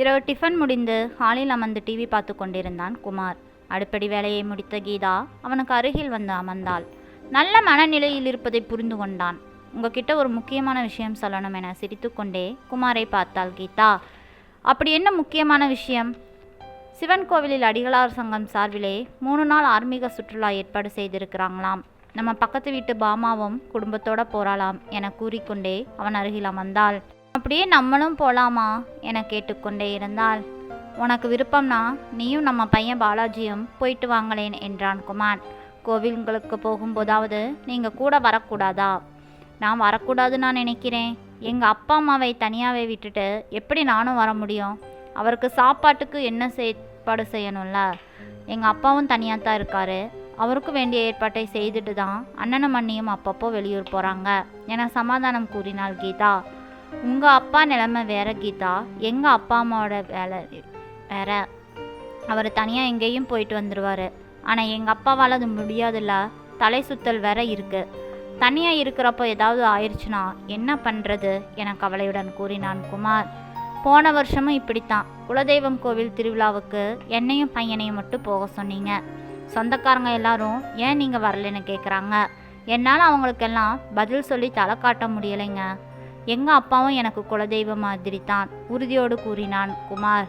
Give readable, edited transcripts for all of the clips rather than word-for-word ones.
இரவு டிஃபன் முடிந்து ஹாலில் அமர்ந்து டிவி பார்த்து கொண்டிருந்தான் குமார். அடுப்படி வேலையை முடித்த கீதா அவனுக்கு அருகில் வந்து அமர்ந்தாள். நல்ல மனநிலையில் இருப்பதை புரிந்து கொண்டான். உங்ககிட்ட ஒரு முக்கியமான விஷயம் சொல்லணும் என சிரித்துக்கொண்டே குமாரை பார்த்தாள் கீதா. அப்படி என்ன முக்கியமான விஷயம்? சிவன் கோவிலில் அடிகளார் சங்கம் சார்பிலே 3 நாள் ஆன்மீக சுற்றுலா ஏற்பாடு செய்திருக்கிறாங்களாம். நம்ம பக்கத்து வீட்டு பாமாவும் குடும்பத்தோட போகலாம் என கூறிக்கொண்டே அவன் அருகில் அமர்ந்தாள். அப்படியே நம்மளும் போலாமா என கேட்டுக்கொண்டே இருந்தாள். உனக்கு விருப்பம்னா நீயும் நம்ம பையன் பாலாஜியும் போயிட்டு வாங்களேன் என்றான் குமார். கோவில்களுக்கு போகும்போதாவது நீங்கள் கூட வரக்கூடாதா? நான் வரக்கூடாதுன்னு நான் நினைக்கிறேன். எங்கள் அப்பா அம்மாவை தனியாகவே விட்டுட்டு எப்படி நானும் வர முடியும்? அவருக்கு சாப்பாட்டுக்கு என்ன ஏற்பாடு செய்யணும்ல. எங்கள் அப்பாவும் தனியாக தான் இருக்காரு. அவருக்கு வேண்டிய ஏற்பாட்டை செய்துட்டு தான் அண்ணனும் அண்ணியும் அப்பப்போ வெளியூர் போகிறாங்க என சமாதானம் கூறினாள் கீதா. உங்கள் அப்பா நிலைமை வேற கீதா, எங்கள் அப்பா அம்மாவோட வேலை வேற. அவர் தனியாக எங்கேயும் போயிட்டு வந்துடுவார். ஆனால் எங்கள் அப்பாவால் அது முடியாதுல்ல. தலை சுத்தல் வேற இருக்குது. தனியாக இருக்கிறப்போ ஏதாவது ஆயிடுச்சுன்னா என்ன பண்ணுறது என கவலையுடன் கூறினான் குமார். போன வருஷமும் இப்படித்தான். குலதெய்வம் கோவில் திருவிழாவுக்கு என்னையும் பையனையும் மட்டும் போக சொன்னீங்க. சொந்தக்காரங்க எல்லாரும் ஏன் நீங்கள் வரலன்னு கேட்குறாங்க. என்னால் அவங்களுக்கெல்லாம் பதில் சொல்லி தலை காட்ட முடியலைங்க. எங்கள் அப்பாவும் எனக்கு குலதெய்வம் மாதிரி தான் உறுதியோடு கூறினான் குமார்.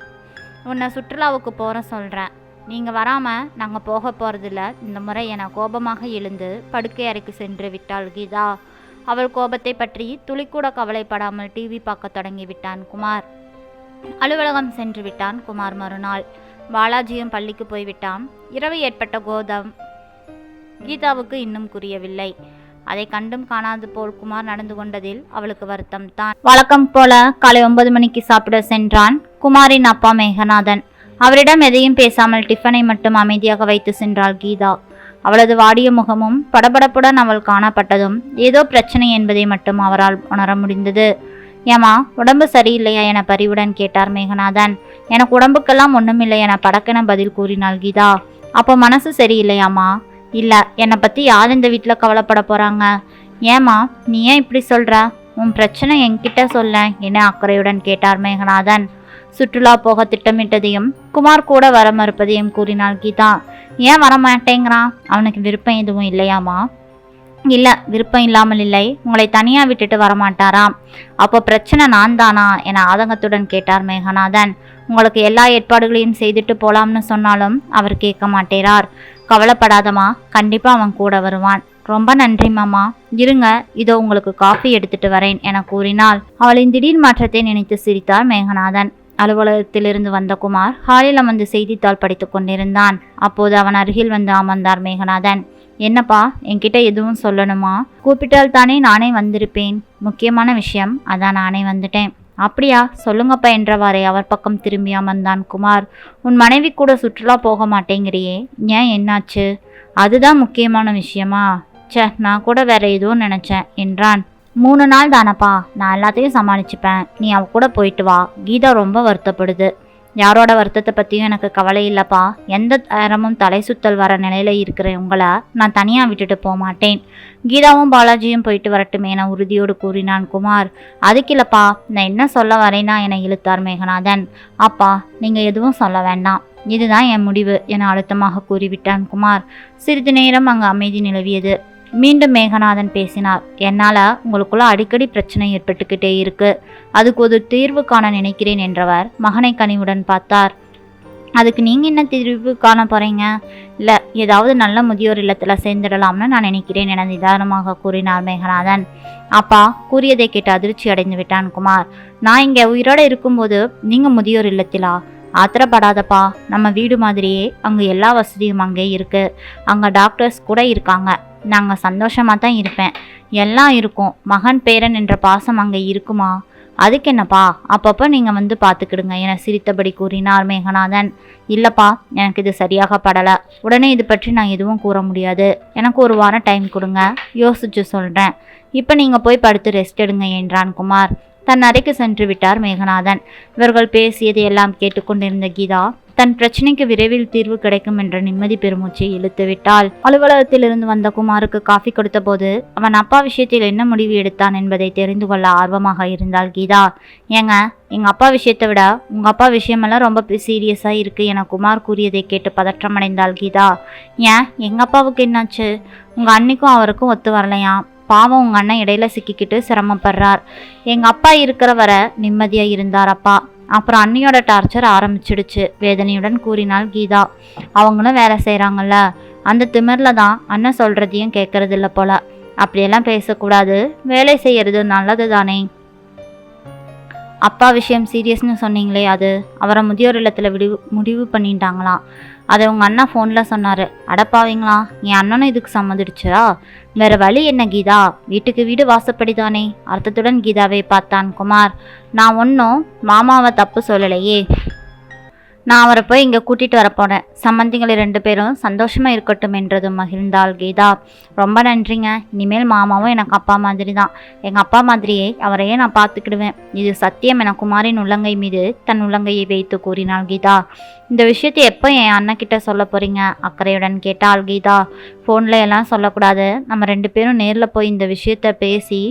உன்னை சுற்றுலாவுக்கு போகிற சொல்கிறேன். நீங்கள் வராமல் நாங்கள் போக போகிறதில்ல இந்த முறை என கோபமாக எழுந்து படுக்கை அறைக்கு சென்று விட்டாள் கீதா. அவள் கோபத்தை பற்றி துளிக்கூட கவலைப்படாமல் டிவி பார்க்க தொடங்கி விட்டான் குமார். அலுவலகம் சென்று விட்டான் குமார். மறுநாள் பாலாஜியும் பள்ளிக்கு போய்விட்டான். இரவு ஏற்பட்ட கோபம் கீதாவுக்கு இன்னும் புரியவில்லை. அதை கண்டும் காணாது போல் குமார் நடந்து கொண்டதில் அவளுக்கு வருத்தம் தான். வழக்கம் போல காலை 9 மணிக்கு சாப்பிட சென்றான் குமாரின் அப்பா மேகநாதன். அவரிடம் எதையும் பேசாமல் டிஃபனை மட்டும் அமைதியாக வைத்து சென்றாள் கீதா. அவளது வாடிய முகமும் படபடப்புடன் அவள் காணப்பட்டதும் ஏதோ பிரச்சனை என்பதை மட்டும் அவரால் உணர முடிந்தது. ஏமா, உடம்பு சரியில்லையா என பரிவுடன் கேட்டார் மேகநாதன். எனக்கு உடம்புக்கெல்லாம் ஒன்றுமில்லை என படக்கென பதில் கூறினாள் கீதா. அப்போ மனசு சரியில்லையாமா? இல்லை, என்னை பற்றி யார் இந்த வீட்டில் கவலைப்பட போகிறாங்க? ஏமா நீ ஏன் இப்படி சொல்கிற? உன் பிரச்சனை என்கிட்ட சொல்ல என அக்கறையுடன் கேட்டார் மேகநாதன். சுற்றுலா போக திட்டமிட்டதையும் குமார் கூட வர மறுப்பதையும் கூறினாள் கீதா. ஏன் வரமாட்டேங்கிறான்? அவனுக்கு விருப்பம் எதுவும் இல்லையாமா? இல்லை, விருப்பம் இல்லாமல் இல்லை. உங்களை தனியாக விட்டுட்டு வரமாட்டாராம். அப்போ பிரச்சனை நான் தானா என ஆதங்கத்துடன் கேட்டார் மேகநாதன். உங்களுக்கு எல்லா ஏற்பாடுகளையும் செய்துட்டு போலாம்னு சொன்னாலும் அவர் கேட்க மாட்டேறார். கவலைப்படாதமா, கண்டிப்பாக அவன் கூட வருவான். ரொம்ப நன்றி மாமா. இருங்க, இதோ உங்களுக்கு காஃபி எடுத்துட்டு வரேன் என கூறினாள். அவளின் திடீர் மாற்றத்தை நினைத்து சிரித்தார் மேகநாதன். அலுவலகத்திலிருந்து வந்த குமார் ஹாலில் அமர்ந்து செய்தித்தாள் படித்து கொண்டிருந்தான். அப்போது அவன் அருகில் வந்து அமர்ந்தார் மேகநாதன். என்னப்பா, என்கிட்ட எதுவும் சொல்லணுமா? கூப்பிட்டால் தானே நானே வந்திருப்பேன். முக்கியமான விஷயம், அதான் நானே வந்துட்டேன். அப்படியா, சொல்லுங்கப்பா என்றவாறே அவர் பக்கம் திரும்பி அமர்ந்தான் குமார். உன் மனைவி கூட சுற்றுலா போக மாட்டேங்கிறியே, ஏன், என்னாச்சு? அதுதான் முக்கியமான விஷயமா? நான் கூட வேற எதுவும் நினச்சேன் என்றான். 3 நாள் தானப்பா, நான் எல்லாத்தையும் சமாளிச்சுப்பேன். நீ அவ கூட போயிட்டு வா. கீதா ரொம்ப வருத்தப்படுது. யாரோட வருத்தத்தை பற்றியும் எனக்கு கவலை இல்லைப்பா. எந்த நேரமும் தலை சுத்தல் வர நிலையில் இருக்கிற உங்களை நான் தனியாக விட்டுட்டு போக மாட்டேன். கீதாவும் பாலாஜியும் போயிட்டு வரட்டுமே என உறுதியோடு கூறினான் குமார். அதுக்கில்லப்பா, நான் என்ன சொல்ல வரேனா என இழுத்தார் மேகநாதன். அப்பா, நீங்கள் எதுவும் சொல்ல வேண்டாம். இதுதான் என் முடிவு என அழுத்தமாக கூறிவிட்டான் குமார். சிறிது நேரம் அங்கு அமைதி நிலவியது. மீண்டும் மேகநாதன் பேசினார். என்னால் உங்களுக்குள்ள அடிக்கடி பிரச்சனை ஏற்பட்டுக்கிட்டே இருக்கு. அதுக்கு ஒரு தீர்வு காண நினைக்கிறேன் என்றவர் மகனை கனிவுடன் பார்த்தார். அதுக்கு நீங்கள் என்ன தீர்வு காண போகிறீங்க? இல்லை, ஏதாவது நல்ல முதியோர் இல்லத்தில் சேர்ந்துடலாம்னு நான் நினைக்கிறேன் என நிதானமாக கூறினார் மேகநாதன். அப்பா, கூறியதை கேட்டு அதிர்ச்சி அடைந்து விட்டான் குமார். நான் இங்கே உயிரோடு இருக்கும்போது நீங்கள் முதியோர் இல்லத்திலா? ஆத்திரப்படாதப்பா, நம்ம வீடு மாதிரியே அங்கே எல்லா வசதியும் அங்கே இருக்குது. அங்கே டாக்டர்ஸ் கூட இருக்காங்க. நாங்கள் சந்தோஷமாக தான் இருப்பேன். எல்லாம் இருக்கும். மகன் பேரன் என்ற பாசம் அங்கே இருக்குமா? அதுக்கு என்னப்பா, அப்பப்போ நீங்கள் வந்து பார்த்துக்கிடுங்க என சிரித்தபடி கூறினார் மேகநாதன். இல்லைப்பா, எனக்கு இது சரியாக படலை. உடனே இது பற்றி நான் எதுவும் கூற முடியாது. எனக்கு 1 வாரம் டைம் கொடுங்க, யோசிச்சு சொல்கிறேன். இப்போ நீங்கள் போய் படுத்து ரெஸ்ட் எடுங்க என்றான் குமார். தன் அறைக்கு சென்று விட்டார் மேகநாதன். இவர்கள் பேசியது எல்லாம் கேட்டுக்கொண்டிருந்த கீதா தன் பிரச்சனைக்கு விரைவில் தீர்வு கிடைக்கும் என்ற நிம்மதி பெருமூச்சை இழுத்து விட்டாள். அலுவலகத்திலிருந்து வந்த குமாருக்கு காஃபி கொடுத்த போது அவன் அப்பா விஷயத்தில் என்ன முடிவு எடுத்தான் என்பதை தெரிந்து கொள்ள ஆர்வமாக இருந்தாள் கீதா. ஏங்க, எங்கள் அப்பா விஷயத்தை விட உங்கள் அப்பா விஷயமெல்லாம் ரொம்ப சீரியஸாக இருக்குது என குமார் கூறியதை கேட்டு பதற்றமடைந்தாள் கீதா. ஏன், எங்கள் அப்பாவுக்கு என்னாச்சு? உங்கள் அன்னிக்கும் அவருக்கும் ஒத்து வரலையா? பாவம், உங்கள் அண்ணன் இடையில சிக்கிக்கிட்டு சிரமப்படுறார். எங்கள் அப்பா இருக்கிற வர நிம்மதியாக இருந்தார் அப்பா. அப்புறம் அண்ணியோட டார்ச்சர் ஆரம்பிச்சிடுச்சு வேதனையுடன் கூறினாள் கீதா. அவங்களும் வேலை செய்கிறாங்கல்ல, அந்த திமிரில் தான் அண்ணன் சொல்கிறதையும் கேட்கறது இல்லை போல. அப்படியெல்லாம் பேசக்கூடாது, வேலை செய்யறது நல்லது தானே. அப்பா விஷயம் சீரியஸ்னு சொன்னீங்களே, அது அவரை முதியோர் இல்லத்தில் முடிவு பண்ணிட்டாங்களாம். அதை உங்கள் அண்ணா ஃபோனில் சொன்னார். அடப்பாவீங்களா, என் அண்ணனும் இதுக்கு சம்மதிடுச்சா? வேறு வழி என்ன கீதா, வீட்டுக்கு வீடு வாசப்படிதானே. அர்த்தத்துடன் கீதாவை பார்த்தான் குமார். நான் ஒன்றும் மாமாவை தப்பு சொல்லலையே, நான் அவரை போய் இங்கே கூட்டிகிட்டு வரப்போனேன். சம்பந்திகள் 2 பேரும் சந்தோஷமாக இருக்கட்டும் என்றதும் மகிழ்ந்தாள் கீதா. ரொம்ப நன்றிங்க, இனிமேல் மாமாவும் எனக்கு அப்பா மாதிரி தான். எங்கள் அப்பா மாதிரியே அவரையே நான் பார்த்துக்கிடுவேன். இது சத்தியம் என குமாரின் உள்ளங்கை மீது தன் உள்ளங்கையை வைத்து கூறினாள் கீதா. இந்த விஷயத்தை எப்போ என் அண்ணக்கிட்ட சொல்ல போகிறீங்க? அக்கறையுடன் கேட்டாள் கீதா. ஃபோனில் எல்லாம் சொல்லக்கூடாது, நம்ம 2 பேரும் நேரில் போய் இந்த விஷயத்தை பேசி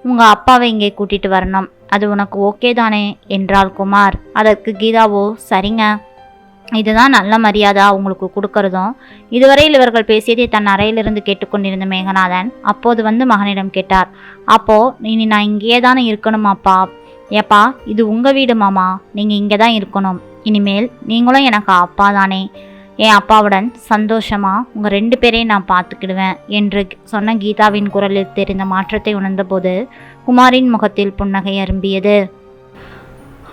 உங்கள் அப்பாவை இங்கே கூட்டிகிட்டு வரணும். அது உனக்கு ஓகே தானே என்றாள் குமார். அதற்கு கீதாவோ, சரிங்க, இதுதான் நல்ல மரியாதை உங்களுக்கு கொடுக்கறதும். இதுவரையில் இவர்கள் பேசியதை தன் அறையிலிருந்து கேட்டுக்கொண்டிருந்த மேகநாதன் அப்போது வந்து மகனிடம் கேட்டார். அப்போ இனி நான் இங்கேயே தானே இருக்கணுமாப்பா? ஏப்பா, இது உங்கள் வீடு மாமா, நீங்கள் இங்கே தான் இருக்கணும். இனிமேல் நீங்களும் எனக்கு அப்பா தானே. என் அப்பாவுடன் சந்தோஷமா உங்கள் 2 பேரையும் நான் பார்த்துக்கிடுவேன் என்று சொன்ன கீதாவின் குரலில் தெரிந்த மாற்றத்தை உணர்ந்தபோது குமாரின் முகத்தில் புன்னகை அரும்பியது.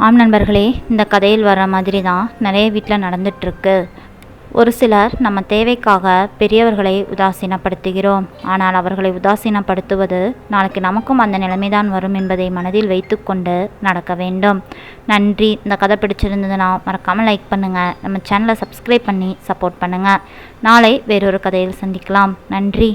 ஆம் நண்பர்களே, இந்த கதையில் வர மாதிரி தான் நிறைய வீட்டில் நடந்துட்டுருக்கு. ஒரு சிலர் நம்ம தேவைக்காக பெரியவர்களை உதாசீனப்படுத்துகிறோம். ஆனால் அவர்களை உதாசீனப்படுத்துவது நாளைக்கு நமக்கும் அந்த நிலைமைதான் வரும் என்பதை மனதில் வைத்து கொண்டு நடக்க வேண்டும். நன்றி. இந்த கதை பிடிச்சிருந்ததுன்னா மறக்காமல் லைக் பண்ணுங்கள். நம்ம சேனலை சப்ஸ்கிரைப் பண்ணி சப்போர்ட் பண்ணுங்கள். நாளை வேறொரு கதையில் சந்திக்கலாம். நன்றி.